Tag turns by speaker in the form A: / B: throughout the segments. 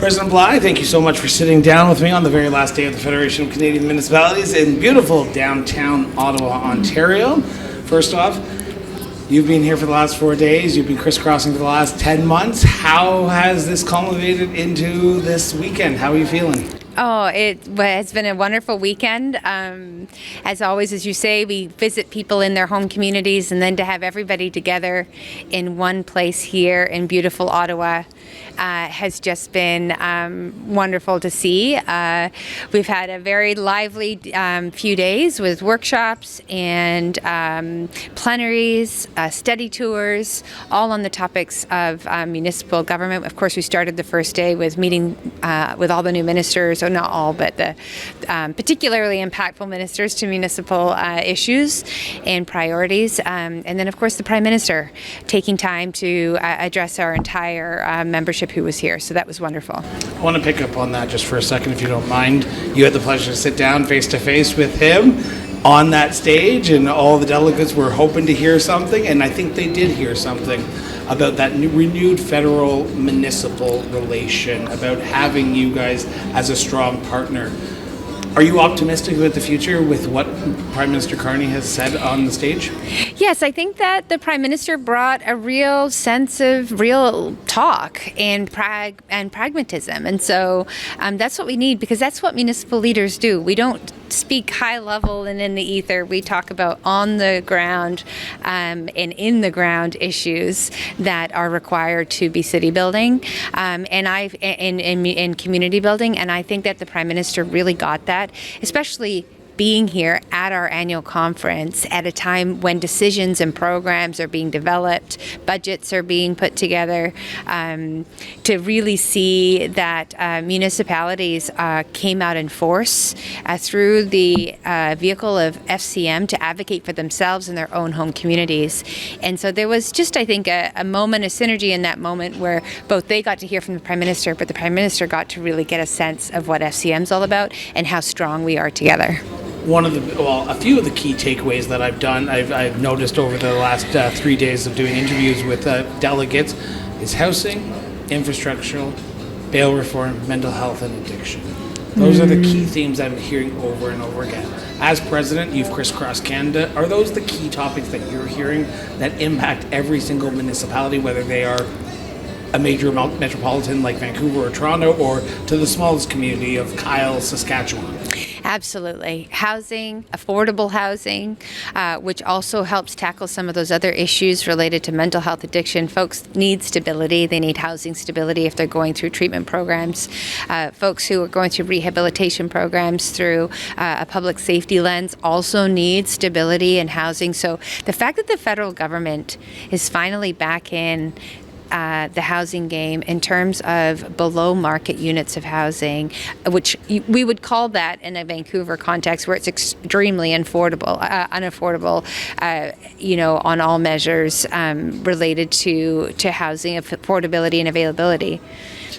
A: President Bligh, thank you so much for sitting down with me on the very last day of the Federation of Canadian Municipalities in beautiful downtown Ottawa, Ontario. First off, you've been here for the last 4 days. You've been crisscrossing for the last 10 months. How has this culminated into this weekend? How are you feeling?
B: Oh, it's been a wonderful weekend. As always, as you say, we visit people in their home communities, and then to have everybody together in one place here in beautiful Ottawa has just been wonderful to see. We've had a very lively few days with workshops and plenaries, study tours, all on the topics of municipal government. Of course, we started the first day with meeting with all the new ministers, or not all, but the particularly impactful ministers to municipal issues and priorities. And then, of course, the Prime Minister taking time to address our entire membership who was here. So that was wonderful.
A: I want to pick up on that just for a second, if you don't mind. You had the pleasure to sit down face to face with him on that stage, and all the delegates were hoping to hear something, and I think they did hear something about that renewed federal municipal relation, about having you guys as a strong partner. Are you optimistic about the future with what Prime Minister Carney has said on the stage?
B: Yes, I think that the Prime Minister brought a real sense of real talk and pragmatism. And so that's what we need, because that's what municipal leaders do. We don't speak high level and in the ether. We talk about on the ground and in the ground issues that are required to be city building and community building. And I think that the Prime Minister really got that, especially being here at our annual conference at a time when decisions and programs are being developed, budgets are being put together, to really see that municipalities came out in force through the vehicle of FCM to advocate for themselves and their own home communities. And so there was just, I think, a moment of synergy in that moment where both they got to hear from the Prime Minister, but the Prime Minister got to really get a sense of what FCM's all about and how strong we are together.
A: A few of the key takeaways that I've noticed over the last 3 days of doing interviews with delegates is housing, infrastructure, bail reform, mental health, and addiction. Those are the key themes I'm hearing over and over again. As president, you've crisscrossed Canada. Are those the key topics that you're hearing that impact every single municipality, whether they are a major metropolitan like Vancouver or Toronto, or to the smallest community of Kyle, Saskatchewan?
B: Absolutely. Housing, affordable housing, which also helps tackle some of those other issues related to mental health addiction. Folks need stability. They need housing stability if they're going through treatment programs. Folks who are going through rehabilitation programs through a public safety lens also need stability in housing. So the fact that the federal government is finally back in the housing game in terms of below market units of housing, which we would call that in a Vancouver context where it's extremely unaffordable, on all measures related to housing affordability and availability.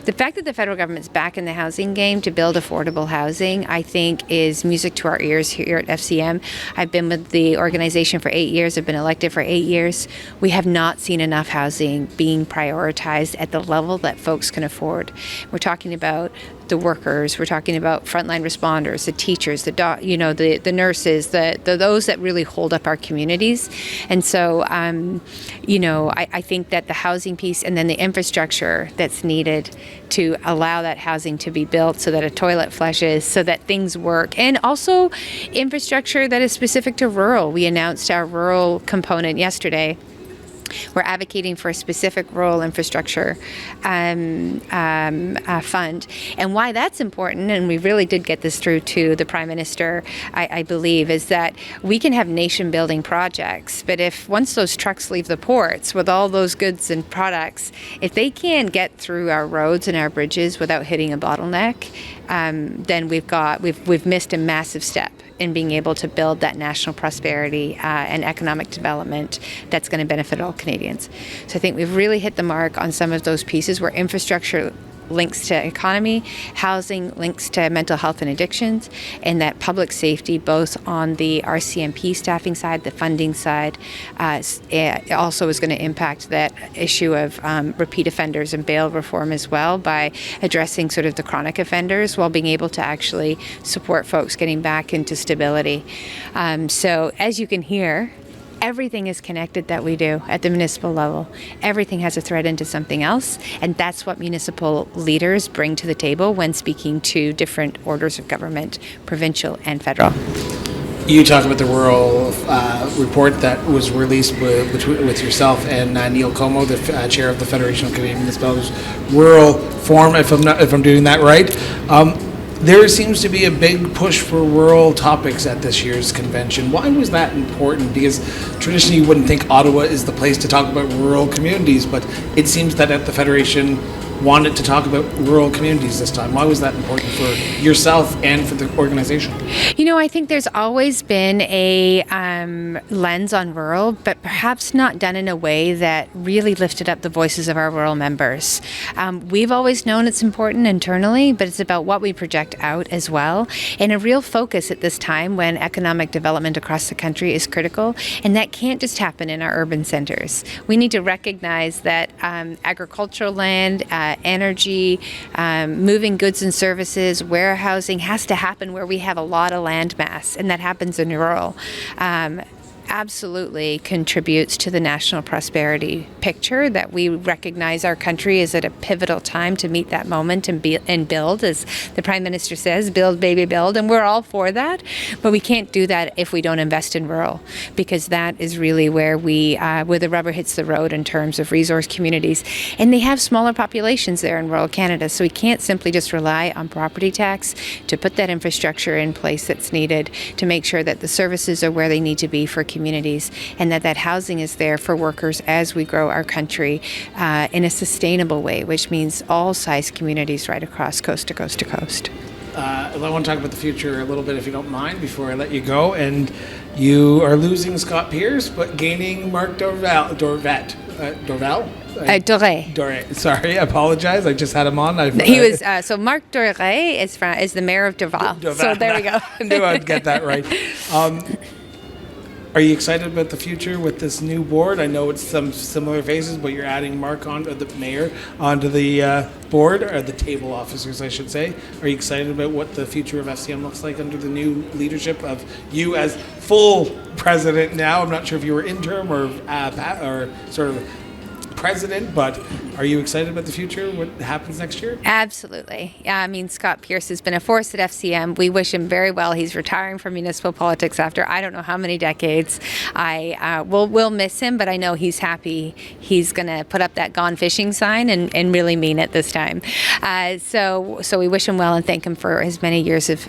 B: The fact that the federal government's back in the housing game to build affordable housing, I think, is music to our ears here at FCM. I've been with the organization for 8 years. I've been elected for 8 years. We have not seen enough housing being prioritized at the level that folks can afford. We're talking about the workers, we're talking about frontline responders, the teachers, the nurses, those that really hold up our communities. And so, I think that the housing piece and then the infrastructure that's needed to allow that housing to be built so that a toilet flushes, so that things work, and also infrastructure that is specific to rural. We announced our rural component yesterday. We're advocating for a specific rural infrastructure fund. And why that's important, and we really did get this through to the Prime Minister, I believe, is that we can have nation-building projects, but if once those trucks leave the ports with all those goods and products, if they can't get through our roads and our bridges without hitting a bottleneck, then we've missed a massive step in being able to build that national prosperity and economic development that's going to benefit all Canadians. So I think we've really hit the mark on some of those pieces where infrastructure links to economy, housing links to mental health and addictions, and that public safety, both on the RCMP staffing side, the funding side, also is going to impact that issue of repeat offenders and bail reform as well, by addressing sort of the chronic offenders while being able to actually support folks getting back into stability. So as you can hear, everything is connected that we do at the municipal level. Everything has a thread into something else, and that's what municipal leaders bring to the table when speaking to different orders of government, provincial and federal.
A: You talk about the rural report that was released with yourself and Neil Como, the chair of the Federation of Canadian Municipalities Rural Forum, if I'm doing that right. There seems to be a big push for rural topics at this year's convention. Why was that important? Because traditionally you wouldn't think Ottawa is the place to talk about rural communities, but it seems that at the Federation wanted to talk about rural communities this time. Why was that important for yourself and for the organization?
B: You know, I think there's always been a lens on rural, but perhaps not done in a way that really lifted up the voices of our rural members. We've always known it's important internally, but it's about what we project out as well. And a real focus at this time when economic development across the country is critical, and that can't just happen in our urban centers. We need to recognize that agricultural land, energy, moving goods and services, warehousing has to happen where we have a lot of land mass, and that happens in rural. Absolutely contributes to the national prosperity picture, that we recognize our country is at a pivotal time to meet that moment and build, as the Prime Minister says, build, baby, build, and we're all for that. But we can't do that if we don't invest in rural, because that is really where where the rubber hits the road in terms of resource communities. And they have smaller populations there in rural Canada, so we can't simply just rely on property tax to put that infrastructure in place that's needed to make sure that the services are where they need to be for communities, and that housing is there for workers as we grow our country in a sustainable way, which means all size communities right across coast to coast to coast.
A: I want to talk about the future a little bit, if you don't mind, before I let you go. And you are losing Scott Pearce, but gaining Mark Dorval. Doré. Sorry, I apologize. I just had him on.
B: So Mark Doré is the mayor of Dorval. So there we go.
A: I knew I'd get that right. Are you excited about the future with this new board? I know it's some similar faces, but you're adding Mark the mayor onto the board, or the table officers, I should say. Are you excited about what the future of FCM looks like under the new leadership of you as full president now? I'm not sure if you were interim or sort of president, but are you excited about the future, what happens next year?
B: Absolutely. Yeah, I mean, Scott Pearce has been a force at FCM. We wish him very well. He's retiring from municipal politics after I don't know how many decades. We'll miss him, but I know he's happy. He's going to put up that gone fishing sign and really mean it this time. So we wish him well and thank him for his many years of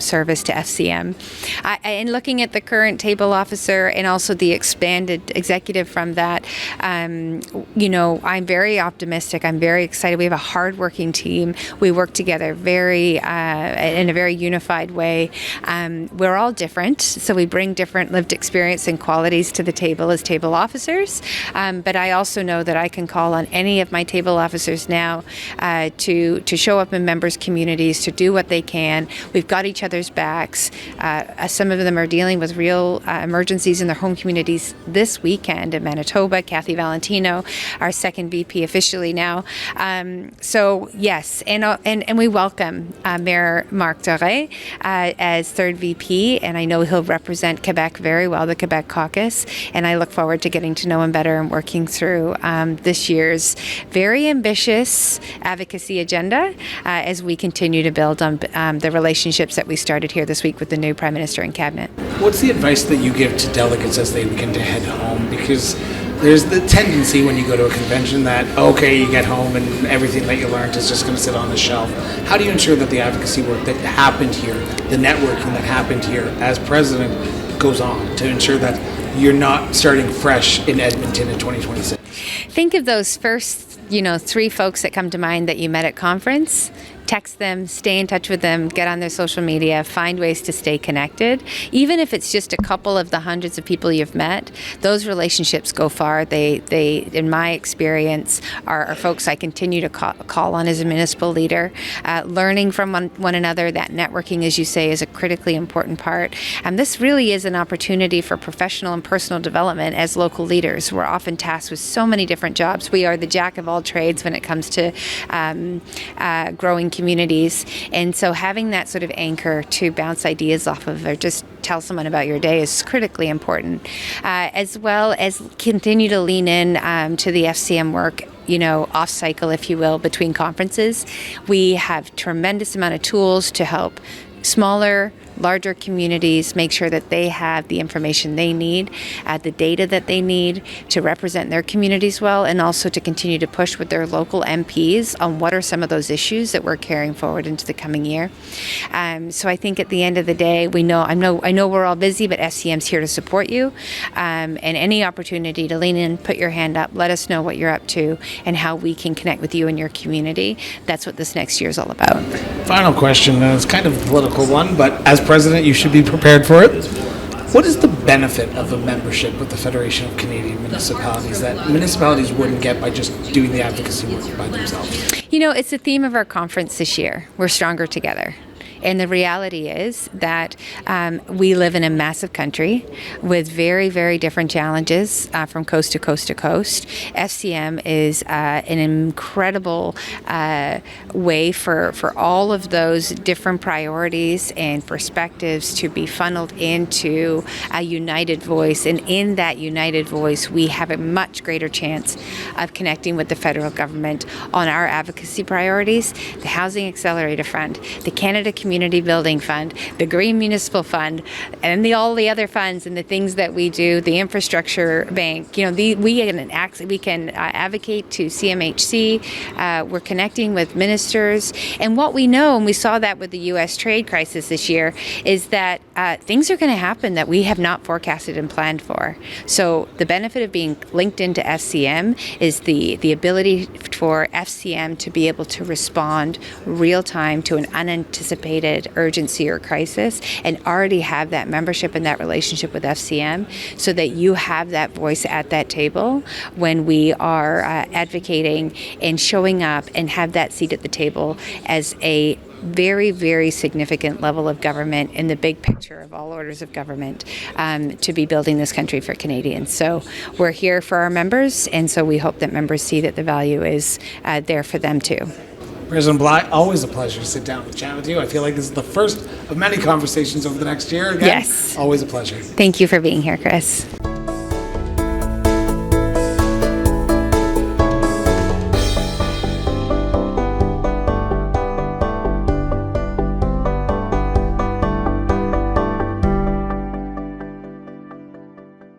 B: service to FCM. And looking at the current table officer and also the expanded executive from that, I'm very optimistic. I'm very excited. We have a hardworking team. We work together in a very unified way. We're all different, so we bring different lived experience and qualities to the table as table officers. But I also know that I can call on any of my table officers now to show up in members' communities, to do what they can. We've got each other's backs. Some of them are dealing with real emergencies in their home communities this weekend in Manitoba. Kathy Valentino, our second VP officially now. So yes, and we welcome Mayor Mark Doré as third VP, and I know he'll represent Quebec very well, the Quebec caucus, and I look forward to getting to know him better and working through this year's very ambitious advocacy agenda as we continue to build on the relationships that we started here this week with the new Prime Minister and Cabinet.
A: What's the advice that you give to delegates as they begin to head home? Because there's the tendency when you go to a convention that, okay, you get home and everything that you learned is just going to sit on the shelf. How do you ensure that the advocacy work that happened here, the networking that happened here as president, goes on to ensure that you're not starting fresh in Edmonton in 2026?
B: Think of those first, 3 folks that come to mind that you met at conference. text them, stay in touch with them, get on their social media, find ways to stay connected. Even if it's just a couple of the hundreds of people you've met, those relationships go far. They in my experience, are folks I continue to call on as a municipal leader. Learning from one another, that networking, as you say, is a critically important part. And this really is an opportunity for professional and personal development as local leaders. We're often tasked with so many different jobs. We are the jack of all trades when it comes to growing communities. And so having that sort of anchor to bounce ideas off of or just tell someone about your day is critically important, as well as continue to lean in to the FCM work, off cycle, if you will, between conferences. We have tremendous amount of tools to help smaller, larger communities make sure that they have the information they need, the data that they need to represent their communities well, and also to continue to push with their local MPs on what are some of those issues that we're carrying forward into the coming year. So I think at the end of the day, I know we're all busy, but FCM's here to support you. And any opportunity to lean in, put your hand up, let us know what you're up to and how we can connect with you and your community. That's what this next year is all about.
A: Final question, and it's kind of a political one, but as president, you should be prepared for it. What is the benefit of a membership with the Federation of Canadian Municipalities that municipalities wouldn't get by just doing the advocacy work by themselves?
B: It's the theme of our conference this year. We're stronger together. And the reality is that we live in a massive country with very, very different challenges from coast to coast to coast. FCM is an incredible way for all of those different priorities and perspectives to be funneled into a united voice. And in that united voice, we have a much greater chance of connecting with the federal government on our advocacy priorities, the Housing Accelerator Fund, the Canada Community Building Fund, the Green Municipal Fund, and all the other funds and the things that we do, the Infrastructure Bank. We can advocate to CMHC. We're connecting with ministers. And what we know, and we saw that with the U.S. trade crisis this year, is that things are going to happen that we have not forecasted and planned for. So the benefit of being linked into FCM is the ability for FCM to be able to respond real time to an unanticipated urgency or crisis and already have that membership and that relationship with FCM so that you have that voice at that table when we are advocating and showing up and have that seat at the table as a very, very significant level of government in the big picture of all orders of government to be building this country for Canadians. So we're here for our members, and so we hope that members see that the value is there for them too.
A: President Bligh, always a pleasure to sit down and chat with you. I feel like this is the first of many conversations over the next year. Again,
B: yes.
A: Always a pleasure.
B: Thank you for being here, Chris.